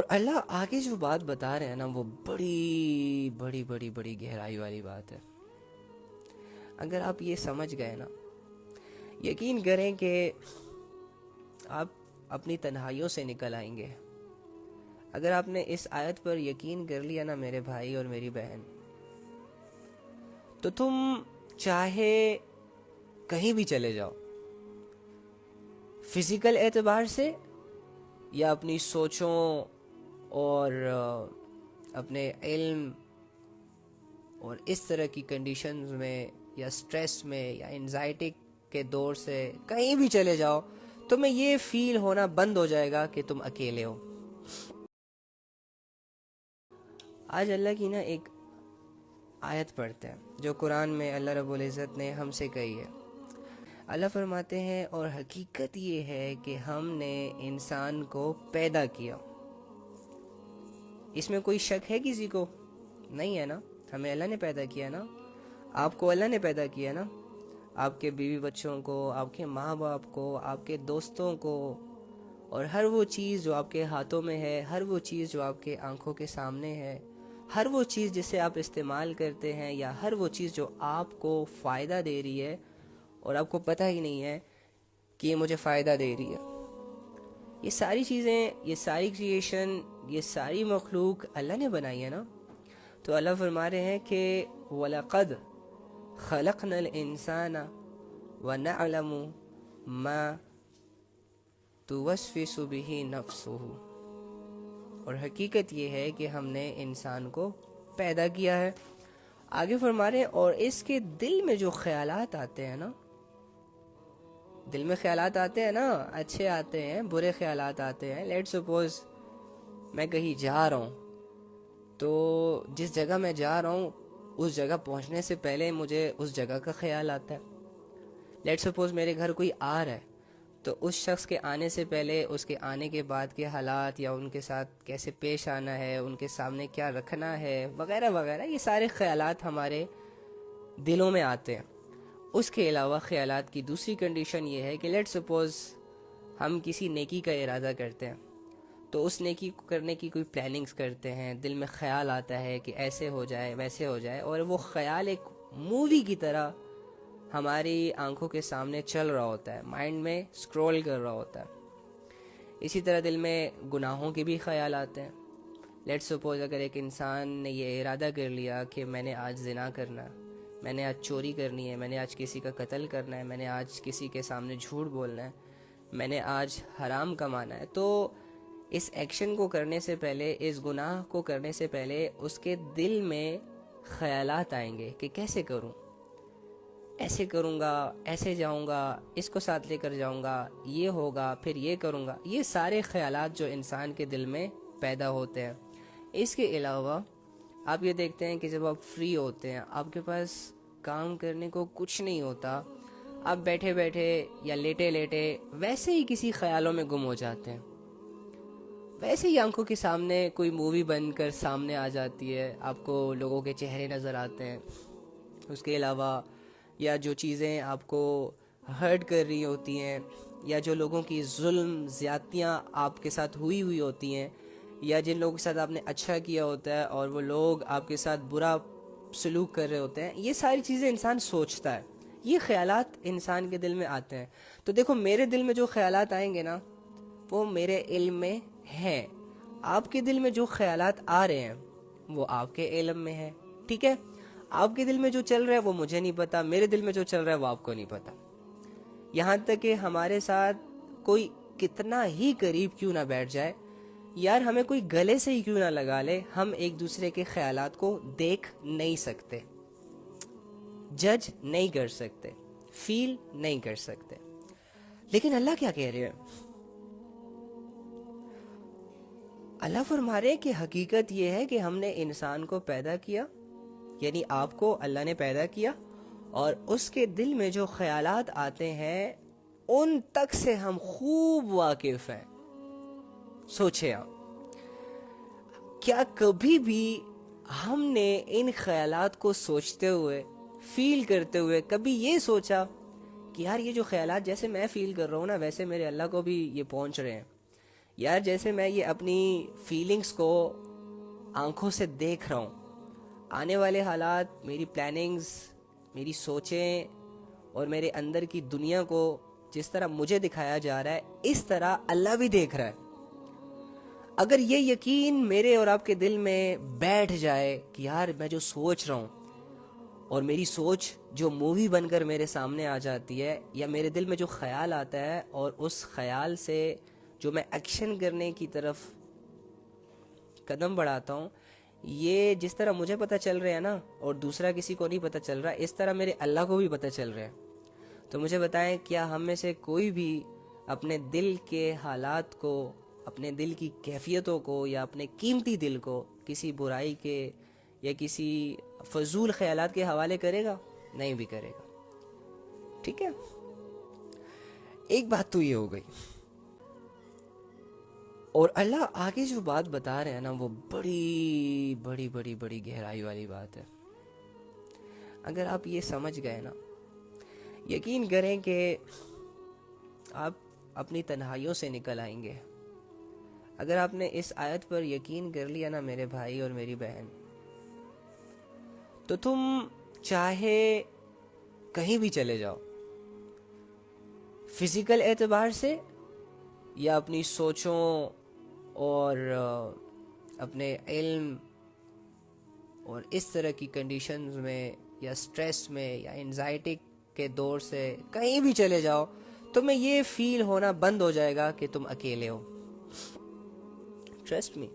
اللہ آگے جو بات بتا رہے ہیں نا وہ بڑی بڑی بڑی بڑی گہرائی والی بات ہے. اگر آپ یہ سمجھ گئے نا، یقین کریں کہ آپ اپنی تنہائیوں سے نکل آئیں گے. اگر آپ نے اس آیت پر یقین کر لیا نا میرے بھائی اور میری بہن، تو تم چاہے کہیں بھی چلے جاؤ، فزیکل اعتبار سے یا اپنی سوچوں اور اپنے علم اور اس طرح کی کنڈیشنز میں یا سٹریس میں یا انزائٹی کے دور سے کہیں بھی چلے جاؤ، تمہیں یہ فیل ہونا بند ہو جائے گا کہ تم اکیلے ہو. آج اللہ کی نا ایک آیت پڑھتے ہیں جو قرآن میں اللہ رب العزت نے ہم سے کہی ہے. اللہ فرماتے ہیں اور حقیقت یہ ہے کہ ہم نے انسان کو پیدا کیا. اس میں کوئی شک ہے کسی کو؟ نہیں ہے نا. ہمیں اللہ نے پیدا کیا نا، آپ کو اللہ نے پیدا کیا نا، آپ کے بیوی بچوں کو، آپ کے ماں باپ کو، آپ کے دوستوں کو، اور ہر وہ چیز جو آپ کے ہاتھوں میں ہے، ہر وہ چیز جو آپ کے آنکھوں کے سامنے ہے، ہر وہ چیز جسے آپ استعمال کرتے ہیں، یا ہر وہ چیز جو آپ کو فائدہ دے رہی ہے اور آپ کو پتہ ہی نہیں ہے کہ یہ مجھے فائدہ دے رہی ہے. یہ ساری چیزیں، یہ ساری کریشن، یہ ساری مخلوق اللہ نے بنائی ہے نا. تو اللہ فرما رہے ہیں کہ وَلَقَدْ خَلَقْنَا الْإِنسَانَ وَنَعْلَمُ مَا تُوَسْوِسُ بِهِ نَفْسُهُ. اور حقیقت یہ ہے کہ ہم نے انسان کو پیدا کیا ہے. آگے فرما رہے ہیں اور اس کے دل میں جو خیالات آتے ہیں نا، دل میں خیالات آتے ہیں نا، اچھے آتے ہیں، برے خیالات آتے ہیں. لیٹ سپوز میں کہیں جا رہا ہوں، تو جس جگہ میں جا رہا ہوں اس جگہ پہنچنے سے پہلے مجھے اس جگہ کا خیال آتا ہے. لیٹ سپوز میرے گھر کوئی آ رہا ہے، تو اس شخص کے آنے سے پہلے، اس کے آنے کے بعد کے حالات، یا ان کے ساتھ کیسے پیش آنا ہے، ان کے سامنے کیا رکھنا ہے، وغیرہ وغیرہ، یہ سارے خیالات ہمارے دلوں میں آتے ہیں. اس کے علاوہ خیالات کی دوسری کنڈیشن یہ ہے کہ لیٹ سپوز ہم کسی نیکی کا ارادہ کرتے ہیں، تو اس نیکی کو کرنے کی کوئی پلاننگز کرتے ہیں، دل میں خیال آتا ہے کہ ایسے ہو جائے، ویسے ہو جائے، اور وہ خیال ایک مووی کی طرح ہماری آنکھوں کے سامنے چل رہا ہوتا ہے، مائنڈ میں سکرول کر رہا ہوتا ہے. اسی طرح دل میں گناہوں کے بھی خیال آتے ہیں. لیٹ سپوز اگر ایک انسان نے یہ ارادہ کر لیا کہ میں نے آج زنا کرنا ہے، میں نے آج چوری کرنی ہے، میں نے آج کسی کا قتل کرنا ہے، میں نے آج کسی کے سامنے جھوٹ بولنا ہے، میں نے آج حرام کمانا ہے، تو اس ایکشن کو کرنے سے پہلے، اس گناہ کو کرنے سے پہلے اس کے دل میں خیالات آئیں گے کہ کیسے کروں، ایسے کروں گا، ایسے جاؤں گا، اس کو ساتھ لے کر جاؤں گا، یہ ہوگا، پھر یہ کروں گا. یہ سارے خیالات جو انسان کے دل میں پیدا ہوتے ہیں. اس کے علاوہ آپ یہ دیکھتے ہیں کہ جب آپ فری ہوتے ہیں، آپ کے پاس کام کرنے کو کچھ نہیں ہوتا، آپ بیٹھے بیٹھے یا لیٹے لیٹے ویسے ہی کسی خیالوں میں گم ہو جاتے ہیں. ویسے ہی آنکھوں کے سامنے کوئی مووی بن کر سامنے آ جاتی ہے، آپ کو لوگوں کے چہرے نظر آتے ہیں. اس کے علاوہ یا جو چیزیں آپ کو ہرٹ کر رہی ہوتی ہیں، یا جو لوگوں کی ظلم زیادتیاں آپ کے ساتھ ہوئی ہوتی ہیں، یا جن لوگوں کے ساتھ آپ نے اچھا کیا ہوتا ہے اور وہ لوگ آپ کے ساتھ برا سلوک کر رہے ہوتے ہیں، یہ ساری چیزیں انسان سوچتا ہے. یہ خیالات انسان کے دل میں آتے ہیں. تو دیکھو میرے دل میں جو خیالات آئیں گے نا، وہ میرے علم میں ہے. آپ کے دل میں جو خیالات آ رہے ہیں وہ آپ کے علم میں ہے. ٹھیک ہے، آپ کے دل میں جو چل رہا ہے وہ مجھے نہیں پتا، میرے دل میں جو چل رہا ہے وہ آپ کو نہیں پتا. یہاں تک کہ ہمارے ساتھ کوئی کتنا ہی قریب کیوں نہ بیٹھ جائے، یار ہمیں کوئی گلے سے ہی کیوں نہ لگا لے، ہم ایک دوسرے کے خیالات کو دیکھ نہیں سکتے، جج نہیں کر سکتے، فیل نہیں کر سکتے. لیکن اللہ کیا کہہ رہے ہیں؟ اللہ فرما رہے کہ حقیقت یہ ہے کہ ہم نے انسان کو پیدا کیا، یعنی آپ کو اللہ نے پیدا کیا، اور اس کے دل میں جو خیالات آتے ہیں ان تک سے ہم خوب واقف ہیں. سوچیں آپ، کیا کبھی بھی ہم نے ان خیالات کو سوچتے ہوئے، فیل کرتے ہوئے کبھی یہ سوچا کہ یار یہ جو خیالات جیسے میں فیل کر رہا ہوں نا، ویسے میرے اللہ کو بھی یہ پہنچ رہے ہیں، یار جیسے میں یہ اپنی فیلنگز کو آنکھوں سے دیکھ رہا ہوں، آنے والے حالات، میری پلاننگز، میری سوچیں اور میرے اندر کی دنیا کو جس طرح مجھے دکھایا جا رہا ہے اس طرح اللہ بھی دیکھ رہا ہے۔ اگر یہ یقین میرے اور آپ کے دل میں بیٹھ جائے کہ یار میں جو سوچ رہا ہوں اور میری سوچ جو مووی بن کر میرے سامنے آ جاتی ہے، یا میرے دل میں جو خیال آتا ہے اور اس خیال سے جو میں ایکشن کرنے کی طرف قدم بڑھاتا ہوں، یہ جس طرح مجھے پتہ چل رہا ہے نا اور دوسرا کسی کو نہیں پتہ چل رہا، اس طرح میرے اللہ کو بھی پتہ چل رہا ہے۔ تو مجھے بتائیں، کیا ہم میں سے کوئی بھی اپنے دل کے حالات کو، اپنے دل کی کیفیتوں کو یا اپنے قیمتی دل کو کسی برائی کے یا کسی فضول خیالات کے حوالے کرے گا؟ نہیں بھی کرے گا۔ ٹھیک ہے، ایک بات تو یہ ہو گئی۔ اور اللہ آگے جو بات بتا رہے ہیں نا، وہ بڑی بڑی بڑی بڑی گہرائی والی بات ہے۔ اگر آپ یہ سمجھ گئے نا، یقین کریں کہ آپ اپنی تنہائیوں سے نکل آئیں گے۔ اگر آپ نے اس آیت پر یقین کر لیا نا میرے بھائی اور میری بہن، تو تم چاہے کہیں بھی چلے جاؤ، فزیکل اعتبار سے یا اپنی سوچوں اور اپنے علم اور اس طرح کی کنڈیشنز میں یا سٹریس میں یا انزائٹی کے دور سے کہیں بھی چلے جاؤ، تمہیں یہ فیل ہونا بند ہو جائے گا کہ تم اکیلے ہو۔ ٹرسٹ می،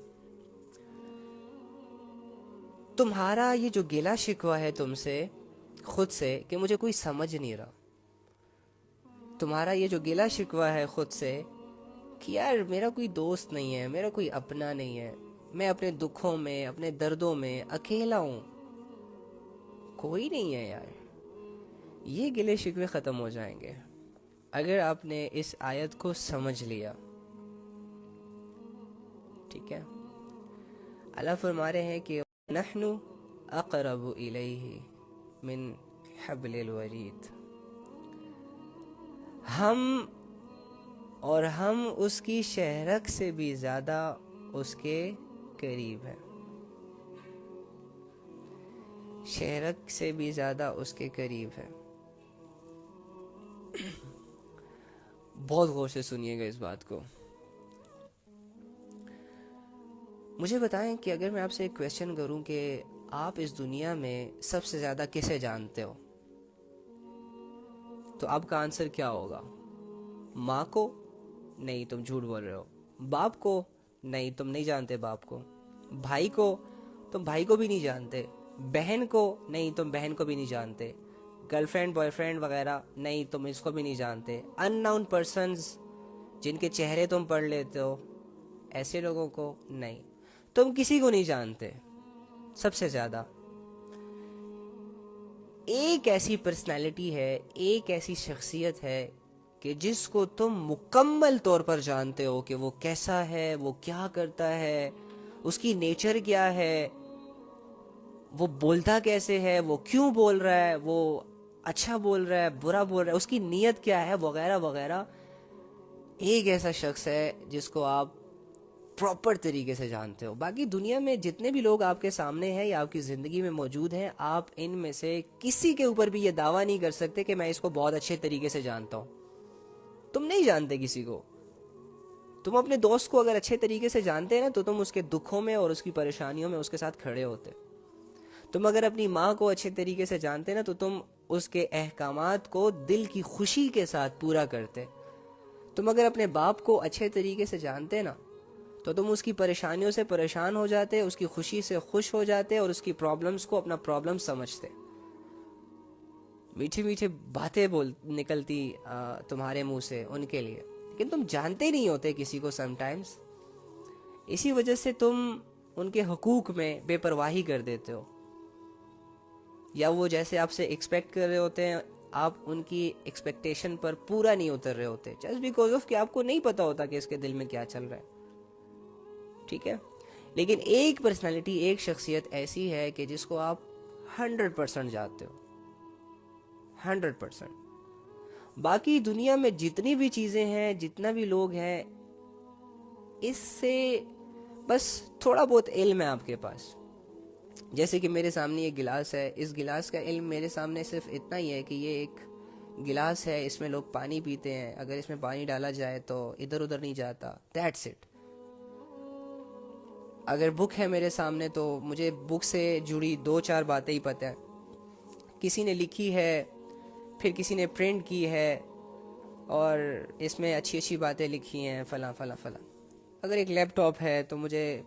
تمہارا یہ جو گلا شکوہ ہے تم سے، خود سے، کہ مجھے کوئی سمجھ نہیں رہا، تمہارا یہ جو گلا شکوہ ہے خود سے کہ یار میرا کوئی دوست نہیں ہے، میرا کوئی اپنا نہیں ہے، میں اپنے دکھوں میں، اپنے دردوں میں اکیلا ہوں، کوئی نہیں ہے یار، یہ گلے شکوے ختم ہو جائیں گے اگر آپ نے اس آیت کو سمجھ لیا۔ ٹھیک ہے، اللہ فرما رہے ہیں کہ نحن اقرب الیہ من حبل الورید، ہم اس کی شہرک سے بھی زیادہ اس کے قریب ہیں، شہرک سے بھی زیادہ اس کے قریب ہے۔ بہت غور سے سنیے گا اس بات کو۔ مجھے بتائیں کہ اگر میں آپ سے ایک کویسچن کروں کہ آپ اس دنیا میں سب سے زیادہ کسے جانتے ہو، تو آپ کا آنسر کیا ہوگا؟ ماں کو؟ نہیں، تم جھوٹ بول رہے ہو۔ باپ کو؟ نہیں، تم نہیں جانتے باپ کو۔ بھائی کو؟ تم بھائی کو بھی نہیں جانتے۔ بہن کو؟ نہیں، تم بہن کو بھی نہیں جانتے۔ گرل فرینڈ، بوائے فرینڈ وغیرہ؟ نہیں، تم اس کو بھی نہیں جانتے۔ ان نون پرسنز جن کے چہرے تم پڑھ لیتے ہو، ایسے لوگوں کو نہیں، تم کسی کو نہیں جانتے۔ سب سے زیادہ ایک ایسی پرسنالٹی ہے، ایک ایسی شخصیت ہے کہ جس کو تم مکمل طور پر جانتے ہو کہ وہ کیسا ہے، وہ کیا کرتا ہے، اس کی نیچر کیا ہے، وہ بولتا کیسے ہے، وہ کیوں بول رہا ہے، وہ اچھا بول رہا ہے، برا بول رہا ہے، اس کی نیت کیا ہے، وغیرہ وغیرہ۔ ایک ایسا شخص ہے جس کو آپ پراپر طریقے سے جانتے ہو۔ باقی دنیا میں جتنے بھی لوگ آپ کے سامنے ہیں یا آپ کی زندگی میں موجود ہیں، آپ ان میں سے کسی کے اوپر بھی یہ دعویٰ نہیں کر سکتے کہ میں اس کو بہت اچھے طریقے سے جانتا ہوں۔ تم نہیں جانتے کسی کو۔ تم اپنے دوست کو اگر اچھے طریقے سے جانتے ہیں نا، تو تم اس کے دکھوں میں اور اس کی پریشانیوں میں اس کے ساتھ کھڑے ہوتے۔ تم اگر اپنی ماں کو اچھے طریقے سے جانتے نا، تو تم اس کے احکامات کو دل کی خوشی کے ساتھ پورا کرتے۔ تم اگر اپنے باپ کو اچھے طریقے سے جانتے نا، تو تم اس کی پریشانیوں سے پریشان ہو جاتے، اس کی خوشی سے خوش ہو جاتے اور اس کی پرابلمز کو اپنا پرابلم سمجھتے۔ میٹھی میٹھی باتیں نکلتی تمہارے منہ سے ان کے لیے، لیکن تم جانتے نہیں ہوتے کسی کو سم ٹائمز۔ اسی وجہ سے تم ان کے حقوق میں بے پرواہی کر دیتے ہو، یا وہ جیسے آپ سے ایکسپیکٹ کر رہے ہوتے ہیں، آپ ان کی ایکسپیکٹیشن پر پورا نہیں اتر رہے ہوتے، جسٹ بیکاز آف کہ آپ کو نہیں پتا ہوتا کہ اس کے دل میں کیا چل رہا ہے۔ ٹھیک ہے، لیکن ایک پرسنالٹی، ایک شخصیت ایسی ہے کہ جس کو آپ 100% جانتے ہو، 100%۔ باقی دنیا میں جتنی بھی چیزیں ہیں، جتنا بھی لوگ ہیں، اس سے بس تھوڑا بہت علم ہے آپ کے پاس. جیسے کہ میرے سامنے ایک گلاس ہے, اس گلاس کا علم میرے سامنے صرف اتنا ہی ہے کہ یہ ایک گلاس ہے, اس میں لوگ پانی پیتے ہیں, اگر اس میں پانی ڈالا جائے تو ادھر ادھر نہیں جاتا, دیٹس اٹ. اگر بک ہے میرے سامنے تو مجھے بک سے جڑی 2-4 باتیں ہی پتہ ہیں, کسی نے لکھی ہے, پھر کسی نے پرنٹ کی ہے, اور اس میں اچھی اچھی باتیں لکھی ہیں فلاں فلاں فلاں. اگر ایک لیپ ٹاپ ہے تو مجھے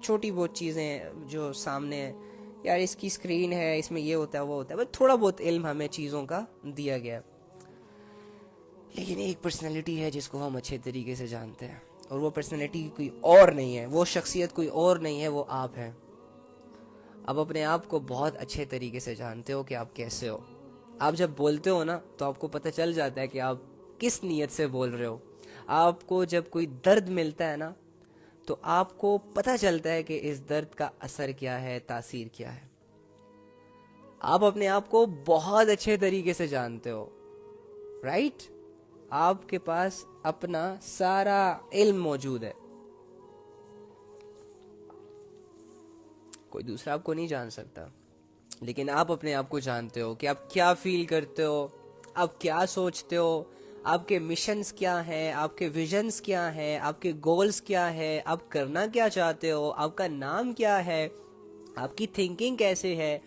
چھوٹی بہت چیزیں جو سامنے ہیں, یار اس کی اسکرین ہے, اس میں یہ ہوتا ہے وہ ہوتا ہے, بس تھوڑا بہت علم ہمیں چیزوں کا دیا گیا. لیکن ایک پرسنالٹی ہے جس کو ہم اچھے طریقے سے جانتے ہیں, اور وہ پرسنالٹی کوئی اور نہیں ہے, وہ شخصیت کوئی اور نہیں ہے, وہ آپ ہیں. آپ اپنے آپ کو بہت اچھے طریقے سے جانتے ہو کہ آپ کیسے ہو. آپ جب بولتے ہو نا تو آپ کو پتہ چل جاتا ہے کہ آپ کس نیت سے بول رہے ہو. آپ کو جب کوئی درد ملتا ہے نا تو آپ کو پتہ چلتا ہے کہ اس درد کا اثر کیا ہے, تاثیر کیا ہے. آپ اپنے آپ کو بہت اچھے طریقے سے جانتے ہو, رائٹ؟ آپ کے پاس اپنا سارا علم موجود ہے, کوئی دوسرا آپ کو نہیں جان سکتا. لیکن آپ اپنے آپ کو جانتے ہو کہ آپ کیا فیل کرتے ہو, آپ کیا سوچتے ہو, آپ کے مشنز کیا ہیں, آپ کے ویژنز کیا ہیں, آپ کے گولز کیا ہے, آپ کرنا کیا چاہتے ہو, آپ کا نام کیا ہے, آپ کی تھنکنگ کیسے ہے,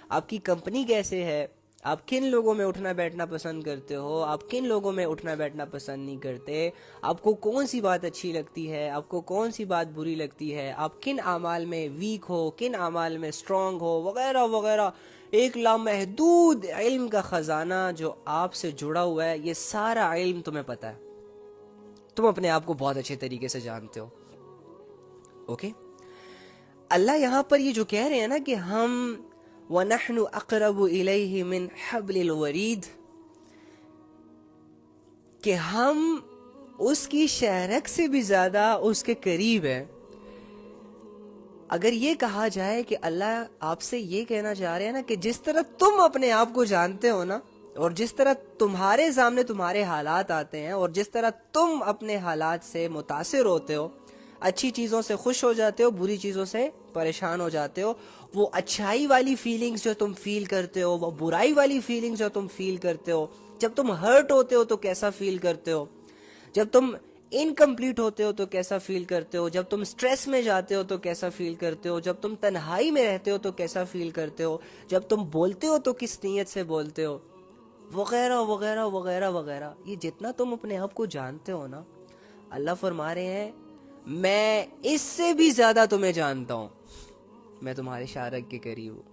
آپ کی کمپنی کیسے ہے, آپ کن لوگوں میں اٹھنا بیٹھنا پسند کرتے ہو, آپ کن لوگوں میں اٹھنا بیٹھنا پسند نہیں کرتے, آپ کو کون سی بات اچھی لگتی ہے, آپ کو کون سی بات بری لگتی ہے, آپ کن اعمال میں ویک ہو, کن اعمال میں اسٹرانگ ہو, وغیرہ وغیرہ. ایک لامحدود علم کا خزانہ جو آپ سے جڑا ہوا ہے, یہ سارا علم تمہیں پتہ ہے. تم اپنے آپ کو بہت اچھے طریقے سے جانتے ہو. اوکے, اللہ یہاں پر یہ جو کہہ رہے ہیں نا کہ ہم وَنَحْنُ أَقْرَبُ إِلَيْهِ مِنْ حَبْلِ الْوَرِيدِ, کہ ہم اس کی شہرک سے بھی زیادہ اس کے قریب ہیں. اگر یہ کہا جائے کہ اللہ آپ سے یہ کہنا چاہ رہے ہیں نا کہ جس طرح تم اپنے آپ کو جانتے ہو نا, اور جس طرح تمہارے سامنے تمہارے حالات آتے ہیں, اور جس طرح تم اپنے حالات سے متاثر ہوتے ہو, اچھی چیزوں سے خوش ہو جاتے ہو, بری چیزوں سے پریشان ہو جاتے ہو, وہ اچھائی والی فیلنگز جو تم فیل کرتے ہو, وہ برائی والی فیلنگز جو تم فیل کرتے ہو, جب تم ہرٹ ہوتے ہو تو کیسا فیل کرتے ہو, جب تم انکمپلیٹ ہوتے ہو تو کیسا فیل کرتے ہو, جب تم سٹریس میں جاتے ہو تو کیسا فیل کرتے ہو, جب تم تنہائی میں رہتے ہو تو کیسا فیل کرتے ہو, جب تم بولتے ہو تو کس نیت سے بولتے ہو, وغیرہ وغیرہ وغیرہ وغیرہ. یہ جتنا تم اپنے آپ کو جانتے ہو نا, اللہ فرما رہے ہیں میں اس سے بھی زیادہ تمہیں جانتا ہوں, میں تمہارے شارک کے قریب ہوں.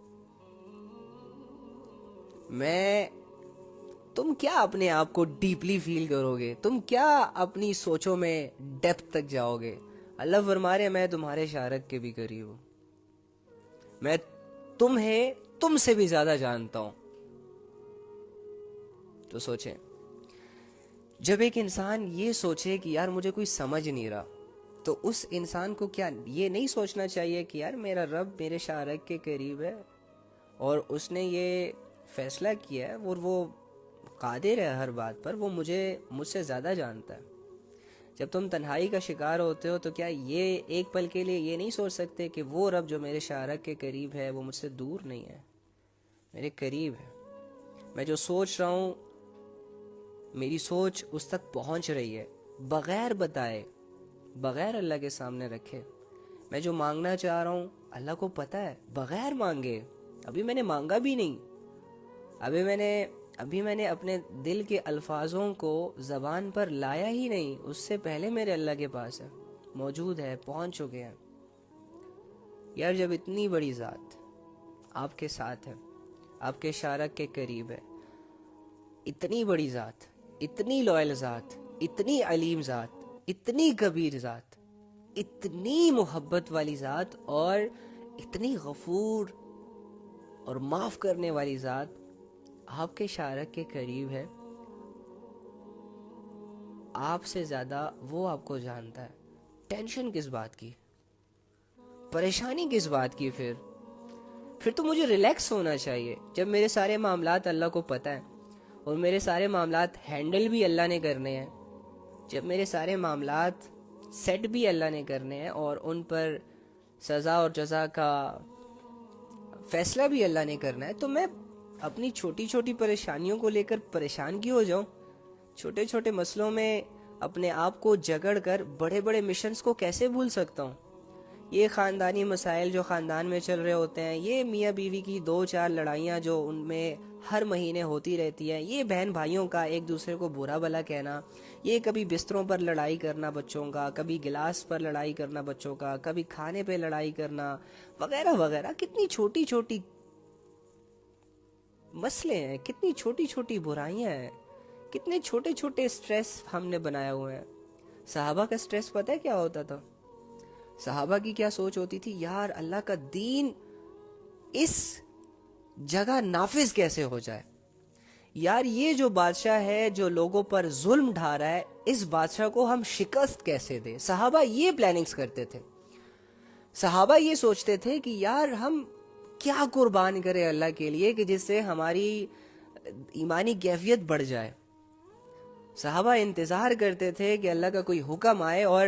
تم کیا اپنے آپ کو ڈیپلی فیل کرو گے, تم کیا اپنی سوچوں میں ڈیپتھ تک جاؤ گے. اللہ فرما رہے ہیں میں تمہارے شارک کے بھی قریب ہوں, میں تمہیں تم سے بھی زیادہ جانتا ہوں. تو سوچیں, جب ایک انسان یہ سوچے کہ یار مجھے کوئی سمجھ نہیں رہا, تو اس انسان کو کیا یہ نہیں سوچنا چاہیے کہ یار میرا رب میرے شارک کے قریب ہے اور اس نے یہ فیصلہ کیا ہے, اور وہ قادر ہے ہر بات پر, وہ مجھ سے زیادہ جانتا ہے. جب تم تنہائی کا شکار ہوتے ہو تو کیا یہ ایک پل کے لیے یہ نہیں سوچ سکتے کہ وہ رب جو میرے شارک کے قریب ہے وہ مجھ سے دور نہیں ہے, میرے قریب ہے. میں جو سوچ رہا ہوں میری سوچ اس تک پہنچ رہی ہے, بغیر بتائے, بغیر اللہ کے سامنے رکھے. میں جو مانگنا چاہ رہا ہوں اللہ کو پتہ ہے, بغیر مانگے. ابھی میں نے مانگا بھی نہیں, ابھی میں نے اپنے دل کے الفاظوں کو زبان پر لایا ہی نہیں, اس سے پہلے میرے اللہ کے پاس ہے, موجود ہے, پہنچ چکے ہیں. یار جب اتنی بڑی ذات آپ کے ساتھ ہے, آپ کے شارک کے قریب ہے, اتنی بڑی ذات, اتنی لوئل ذات, اتنی علیم ذات, اتنی کبیر ذات, اتنی محبت والی ذات, اور اتنی غفور اور معاف کرنے والی ذات آپ کے شارک کے قریب ہے, آپ سے زیادہ وہ آپ کو جانتا ہے. ٹینشن کس بات کی, پریشانی کس بات کی؟ پھر تو مجھے ریلیکس ہونا چاہیے. جب میرے سارے معاملات اللہ کو پتہ ہیں اور میرے سارے معاملات ہینڈل بھی اللہ نے کرنے ہیں, جب میرے سارے معاملات سیٹ بھی اللہ نے کرنے ہیں اور ان پر سزا اور جزا کا فیصلہ بھی اللہ نے کرنا ہے، تو میں اپنی چھوٹی چھوٹی پریشانیوں کو لے کر پریشان کیوں ہو جاؤں؟ چھوٹے چھوٹے مسئلوں میں اپنے آپ کو جگڑ کر بڑے بڑے مشنز کو کیسے بھول سکتا ہوں؟ یہ خاندانی مسائل جو خاندان میں چل رہے ہوتے ہیں، یہ میاں بیوی کی 2-4 لڑائیاں جو ان میں ہر مہینے ہوتی رہتی ہیں، یہ بہن بھائیوں کا ایک دوسرے کو برا بھلا کہنا، یہ کبھی بستروں پر لڑائی کرنا بچوں کا، کبھی گلاس پر لڑائی کرنا بچوں کا، کبھی کھانے پہ لڑائی کرنا وغیرہ وغیرہ، کتنی چھوٹی چھوٹی مسئلے ہیں، کتنی چھوٹی چھوٹی برائیاں ہیں، کتنے چھوٹے چھوٹے سٹریس ہم نے بنائے ہوئے ہیں۔ صحابہ کا سٹریس پتہ ہے کیا ہوتا تھا؟ صحابہ کی کیا سوچ ہوتی تھی؟ یار اللہ کا دین اس جگہ نافذ کیسے ہو جائے، یار یہ جو بادشاہ ہے جو لوگوں پر ظلم ڈھا رہا ہے، اس بادشاہ کو ہم شکست کیسے دیں۔ صحابہ یہ پلاننگز کرتے تھے، صحابہ یہ سوچتے تھے کہ یار ہم کیا قربان کریں اللہ کے لیے کہ جس سے ہماری ایمانی کیفیت بڑھ جائے۔ صحابہ انتظار کرتے تھے کہ اللہ کا کوئی حکم آئے اور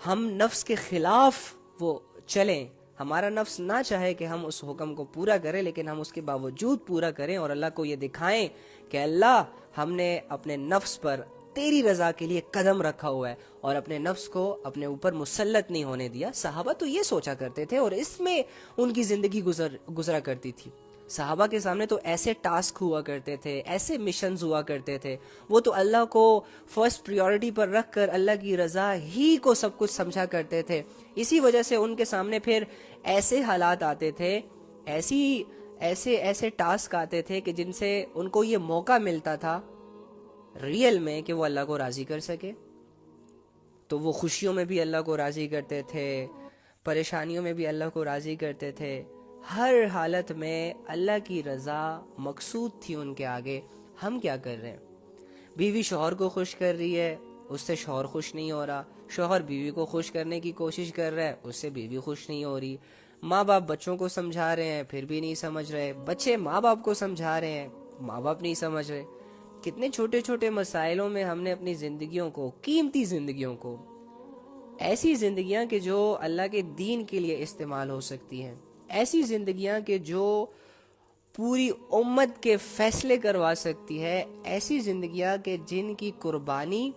ہم نفس کے خلاف وہ چلیں، ہمارا نفس نہ چاہے کہ ہم اس حکم کو پورا کریں لیکن ہم اس کے باوجود پورا کریں اور اللہ کو یہ دکھائیں کہ اللہ ہم نے اپنے نفس پر تیری رضا کے لیے قدم رکھا ہوا ہے اور اپنے نفس کو اپنے اوپر مسلط نہیں ہونے دیا۔ صحابہ تو یہ سوچا کرتے تھے اور اس میں ان کی زندگی گزرا کرتی تھی۔ صحابہ کے سامنے تو ایسے ٹاسک ہوا کرتے تھے، ایسے مشنز ہوا کرتے تھے، وہ تو اللہ کو فرسٹ پریورٹی پر رکھ کر اللہ کی رضا ہی کو سب کچھ سمجھا کرتے تھے۔ اسی وجہ سے ان کے سامنے پھر ایسے حالات آتے تھے، ایسے ٹاسک آتے تھے کہ جن سے ان کو یہ موقع ملتا تھا ریئل میں کہ وہ اللہ کو راضی کر سکے، تو وہ خوشیوں میں بھی اللہ کو راضی کرتے تھے، پریشانیوں میں بھی اللہ کو راضی کرتے تھے، ہر حالت میں اللہ کی رضا مقصود تھی ان کے آگے۔ ہم کیا کر رہے ہیں؟ بیوی شوہر کو خوش کر رہی ہے، اس سے شوہر خوش نہیں ہو رہا، شوہر بیوی کو خوش کرنے کی کوشش کر رہا ہے، اس سے بیوی خوش نہیں ہو رہی، ماں باپ بچوں کو سمجھا رہے ہیں پھر بھی نہیں سمجھ رہے، بچے ماں باپ کو سمجھا رہے ہیں، ماں باپ نہیں سمجھ رہے۔ کتنے چھوٹے چھوٹے مسائلوں میں ہم نے اپنی زندگیوں کو، قیمتی زندگیوں کو، ایسی زندگیاں کہ جو اللہ کے دین کے لیے استعمال ہو سکتی ہیں، ایسی زندگیاں کہ جو پوری امت کے فیصلے کروا سکتی ہے، ایسی زندگیاں کہ جن کی قربانی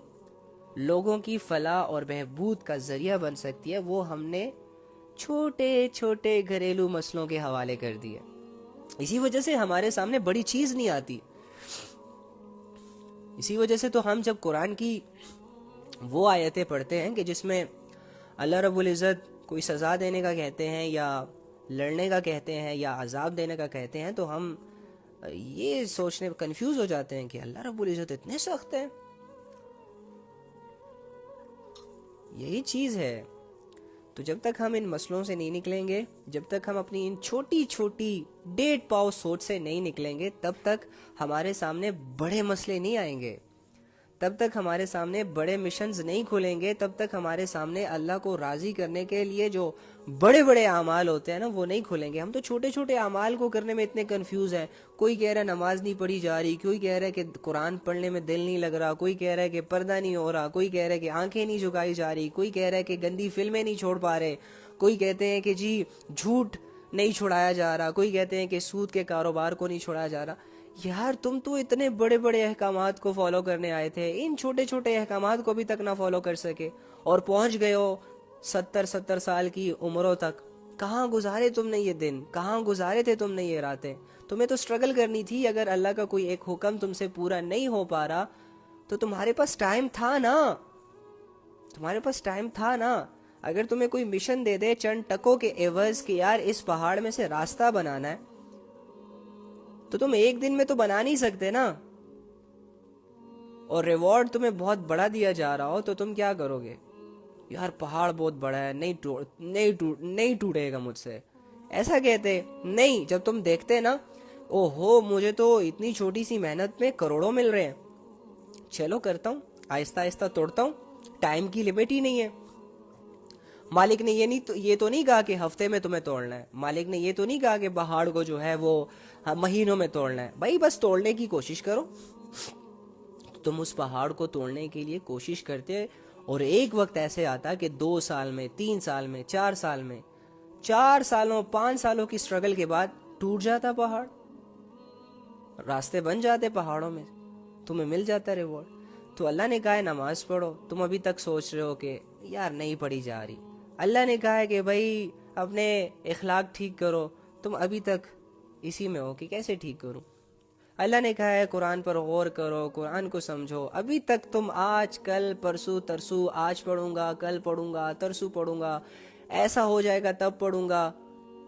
لوگوں کی فلاح اور بہبود کا ذریعہ بن سکتی ہے، وہ ہم نے چھوٹے چھوٹے گھریلو مسئلوں کے حوالے کر دیے۔ اسی وجہ سے ہمارے سامنے بڑی چیز نہیں آتی، اسی وجہ سے تو ہم جب قرآن کی وہ آیتیں پڑھتے ہیں کہ جس میں اللہ رب العزت کوئی سزا دینے کا کہتے ہیں یا لڑنے کا کہتے ہیں یا عذاب دینے کا کہتے ہیں، تو ہم یہ سوچنے کنفیوز ہو جاتے ہیں کہ اللہ رب العزت اتنے سخت ہیں۔ یہی چیز ہے، تو جب تک ہم ان مسئلوں سے نہیں نکلیں گے، جب تک ہم اپنی ان چھوٹی چھوٹی 1.5 پاؤ سوچ سے نہیں نکلیں گے، تب تک ہمارے سامنے بڑے مسئلے نہیں آئیں گے، تب تک ہمارے سامنے بڑے مشنز نہیں کھلیں گے، تب تک ہمارے سامنے اللہ کو راضی کرنے کے لیے جو بڑے بڑے اعمال ہوتے ہیں نا وہ نہیں کھلیں گے۔ ہم تو چھوٹے چھوٹے اعمال کو کرنے میں اتنے کنفیوز ہیں، کوئی کہہ رہا ہے نماز نہیں پڑھی جا رہی، کوئی کہہ رہا ہے کہ قرآن پڑھنے میں دل نہیں لگ رہا، کوئی کہہ رہا ہے کہ پردہ نہیں ہو رہا، کوئی کہہ رہا ہے کہ آنکھیں نہیں جھکائی جا رہی، کوئی کہہ رہا ہے کہ گندی فلمیں نہیں چھوڑ پا رہے، کوئی کہتے ہیں کہ جی جھوٹ نہیں چھڑایا جا رہا، کوئی کہتے ہیں کہ سود کے کاروبار کو نہیں چھڑایا جا رہا۔ یار تم تو اتنے بڑے بڑے احکامات کو فالو کرنے آئے تھے، ان چھوٹے چھوٹے احکامات کو بھی تک نہ فالو کر سکے اور پہنچ گئے ہو 70 سال کی عمروں تک۔ کہاں گزارے تم نے یہ دن، کہاں گزارے تھے تم نے یہ راتیں؟ تمہیں تو سٹرگل کرنی تھی۔ اگر اللہ کا کوئی ایک حکم تم سے پورا نہیں ہو پا رہا تو تمہارے پاس ٹائم تھا نا، تمہارے پاس ٹائم تھا نا۔ اگر تمہیں کوئی مشن دے دے چند ٹکوں کے عوض کہ یار اس پہاڑ میں سے راستہ بنانا ہے، تو تم ایک دن میں تو بنا نہیں سکتے نا، اور ریوارڈ تمہیں بہت بڑا دیا جا رہا ہو تو تم کیا کرو گے؟ یار پہاڑ بہت بڑا ہے، نہیں ٹوٹے گا مجھ سے، ایسا کہتے نہیں۔ جب تم دیکھتے نا او ہو مجھے تو اتنی چھوٹی سی محنت میں کروڑوں مل رہے ہیں، چلو کرتا ہوں، آہستہ آہستہ توڑتا ہوں، ٹائم کی لمٹ ہی نہیں ہے۔ مالک نے یہ تو نہیں کہا کہ ہفتے میں تمہیں توڑنا ہے، مالک نے یہ تو نہیں کہا کہ پہاڑ کو جو ہے وہ مہینوں میں توڑنا ہے، بھائی بس توڑنے کی کوشش کرو۔ تم اس پہاڑ کو توڑنے کے لیے کوشش کرتے اور ایک وقت ایسے آتا کہ 2 سال میں، 3 سال میں، 4 سال میں، 4 سالوں 5 سالوں کی سٹرگل کے بعد ٹوٹ جاتا پہاڑ، راستے بن جاتے پہاڑوں میں، تمہیں مل جاتا ریوارڈ. تو اللہ نے کہا ہے نماز پڑھو، تم ابھی تک سوچ رہے ہو کہ یار نہیں پڑھی جا رہی. اللہ نے کہا ہے کہ بھائی اپنے اخلاق ٹھیک کرو، تم ابھی تک اسی میں ہو کہ کیسے ٹھیک کروں. اللہ نے کہا ہے قرآن پر غور کرو، قرآن کو سمجھو، ابھی تک تم آج کل پرسوں ترسو، آج پڑھوں گا، کل پڑھوں گا، ترسو پڑھوں گا، ایسا ہو جائے گا تب پڑھوں گا،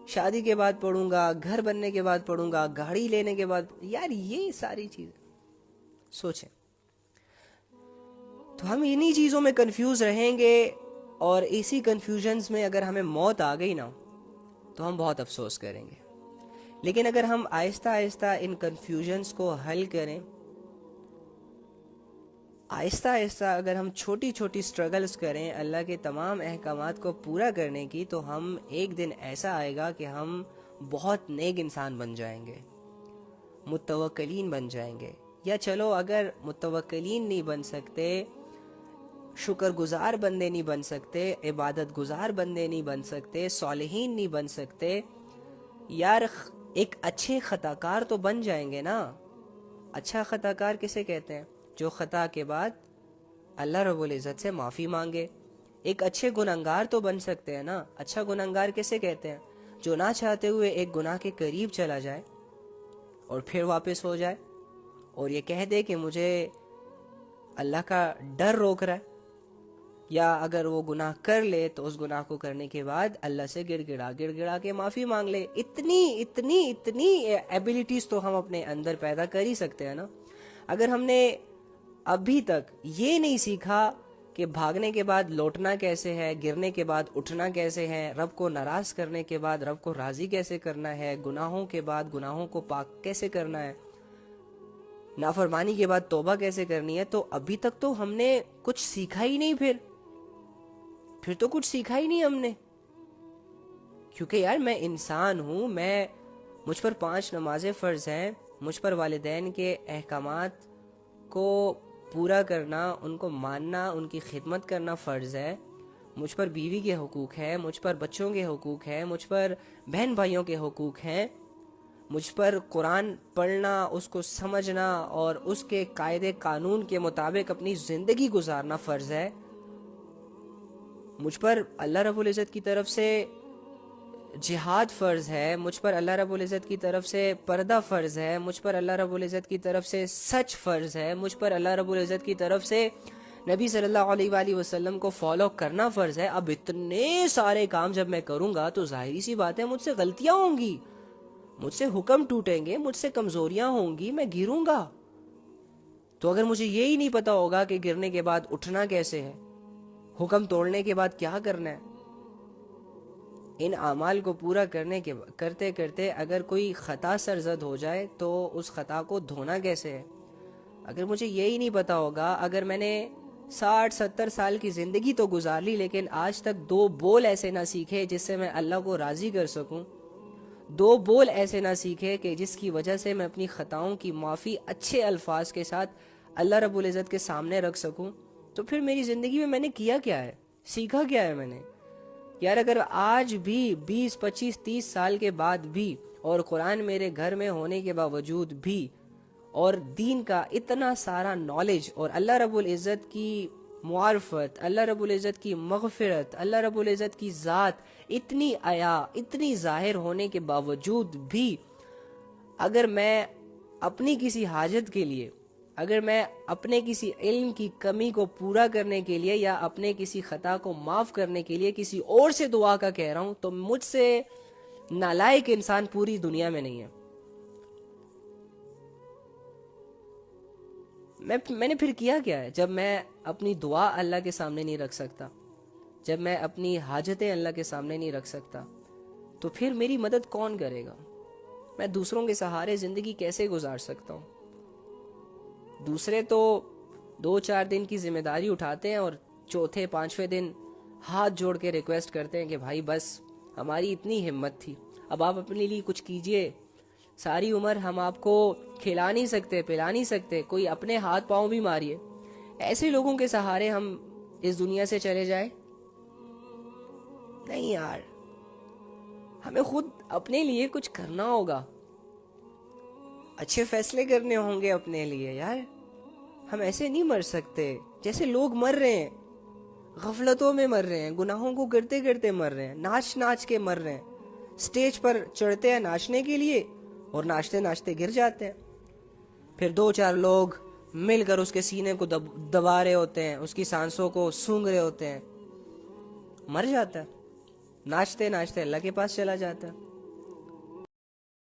شادی کے بعد پڑھوں گا، گھر بننے کے بعد پڑھوں گا، گاڑی لینے کے بعد. یار یہ ساری چیزیں سوچیں. تو ہم انہی چیزوں میں کنفیوز رہیں گے، اور اسی کنفیوژنز میں اگر ہمیں موت آ گئی نا تو ہم بہت افسوس کریں گے. لیکن اگر ہم آہستہ آہستہ ان کنفیوژنز کو حل کریں، آہستہ آہستہ اگر ہم چھوٹی چھوٹی سٹرگلز کریں اللہ کے تمام احکامات کو پورا کرنے کی، تو ہم ایک دن ایسا آئے گا کہ ہم بہت نیک انسان بن جائیں گے، متوکلین بن جائیں گے. یا چلو اگر متوکلین نہیں بن سکتے، شکر گزار بندے نہیں بن سکتے، عبادت گزار بندے نہیں بن سکتے، صالحین نہیں بن سکتے، یار ایک اچھے خطا کار تو بن جائیں گے نا. اچھا خطا کار کسے کہتے ہیں؟ جو خطا کے بعد اللہ رب العزت سے معافی مانگے. ایک اچھے گنہگار تو بن سکتے ہیں نا. اچھا گنہگار کسے کہتے ہیں؟ جو نہ چاہتے ہوئے ایک گناہ کے قریب چلا جائے اور پھر واپس ہو جائے اور یہ کہہ دے کہ مجھے اللہ کا ڈر روک رہا ہے. یا اگر وہ گناہ کر لے تو اس گناہ کو کرنے کے بعد اللہ سے گڑ گڑا کے معافی مانگ لے. اتنی ایبیلٹیز تو ہم اپنے اندر پیدا کر ہی سکتے ہیں نا. اگر ہم نے ابھی تک یہ نہیں سیکھا کہ بھاگنے کے بعد لوٹنا کیسے ہے، گرنے کے بعد اٹھنا کیسے ہے، رب کو ناراض کرنے کے بعد رب کو راضی کیسے کرنا ہے، گناہوں کے بعد گناہوں کو پاک کیسے کرنا ہے، نافرمانی کے بعد توبہ کیسے کرنی ہے، تو ابھی تک تو ہم نے کچھ سیکھا ہی نہیں. پھر تو کچھ سیکھا ہی نہیں ہم نے. کیونکہ یار میں انسان ہوں، مجھ پر 5 نمازیں فرض ہیں، مجھ پر والدین کے احکامات کو پورا کرنا، ان کو ماننا، ان کی خدمت کرنا فرض ہے. مجھ پر بیوی کے حقوق ہیں، مجھ پر بچوں کے حقوق ہیں، مجھ پر بہن بھائیوں کے حقوق ہیں، مجھ پر قرآن پڑھنا، اس کو سمجھنا اور اس کے قاعدے قانون کے مطابق اپنی زندگی گزارنا فرض ہے. مجھ پر اللہ رب العزت کی طرف سے جہاد فرض ہے، مجھ پر اللہ رب العزت کی طرف سے پردہ فرض ہے، مجھ پر اللہ رب العزت کی طرف سے سچ فرض ہے، مجھ پر اللہ رب العزت کی طرف سے نبی صلی اللہ علیہ وآلہ وسلم کو فالو کرنا فرض ہے. اب اتنے سارے کام جب میں کروں گا تو ظاہری سی بات ہے مجھ سے غلطیاں ہوں گی، مجھ سے حکم ٹوٹیں گے، مجھ سے کمزوریاں ہوں گی، میں گروں گا. تو اگر مجھے یہی نہیں پتا ہوگا کہ گرنے کے بعد اٹھنا کیسے ہے، حکم توڑنے کے بعد کیا کرنا ہے، ان اعمال کو پورا کرتے کرتے اگر کوئی خطا سرزد ہو جائے تو اس خطا کو دھونا کیسے ہے، اگر مجھے یہی نہیں پتا ہوگا، اگر میں نے 60-70 سال کی زندگی تو گزار لی لیکن آج تک 2 بول ایسے نہ سیکھے جس سے میں اللہ کو راضی کر سکوں، 2 بول ایسے نہ سیکھے کہ جس کی وجہ سے میں اپنی خطاؤں کی معافی اچھے الفاظ کے ساتھ اللہ رب العزت کے سامنے رکھ سکوں، تو پھر میری زندگی میں نے کیا کیا ہے، سیکھا کیا ہے میں نے. یار اگر آج بھی 20-25-30 سال کے بعد بھی اور قرآن میرے گھر میں ہونے کے باوجود بھی اور دین کا اتنا سارا نالج اور اللہ رب العزت کی معرفت، اللہ رب العزت کی مغفرت، اللہ رب العزت کی ذات اتنی اتنی ظاہر ہونے کے باوجود بھی اگر میں اپنی کسی حاجت کے لیے، اگر میں اپنے کسی علم کی کمی کو پورا کرنے کے لیے یا اپنے کسی خطا کو معاف کرنے کے لیے کسی اور سے دعا کا کہہ رہا ہوں، تو مجھ سے نالائق انسان پوری دنیا میں نہیں ہے. میں نے پھر کیا کیا ہے جب میں اپنی دعا اللہ کے سامنے نہیں رکھ سکتا، جب میں اپنی حاجتیں اللہ کے سامنے نہیں رکھ سکتا، تو پھر میری مدد کون کرے گا؟ میں دوسروں کے سہارے زندگی کیسے گزار سکتا ہوں؟ دوسرے تو 2-4 دن کی ذمہ داری اٹھاتے ہیں اور چوتھے 5ویں دن ہاتھ جوڑ کے ریکویسٹ کرتے ہیں کہ بھائی بس ہماری اتنی ہمت تھی، اب آپ اپنے لیے کچھ کیجئے، ساری عمر ہم آپ کو کھلا نہیں سکتے، پلا نہیں سکتے، کوئی اپنے ہاتھ پاؤں بھی ماریے. ایسے لوگوں کے سہارے ہم اس دنیا سے چلے جائے؟ نہیں یار، ہمیں خود اپنے لیے کچھ کرنا ہوگا، اچھے فیصلے کرنے ہوں گے اپنے لیے یار. ہم ایسے نہیں مر سکتے جیسے لوگ مر رہے ہیں، غفلتوں میں مر رہے ہیں، گناہوں کو کرتے کرتے مر رہے ہیں، ناچ ناچ کے مر رہے ہیں. سٹیج پر چڑھتے ہیں ناچنے کے لیے اور ناچتے ناچتے گر جاتے ہیں. پھر 2-4 لوگ مل کر اس کے سینے کو دبا رہے ہوتے ہیں، اس کی سانسوں کو سونگھ رہے ہوتے ہیں، مر جاتا ہے. ناچتے ناچتے اللہ کے پاس چلا جاتا ہے.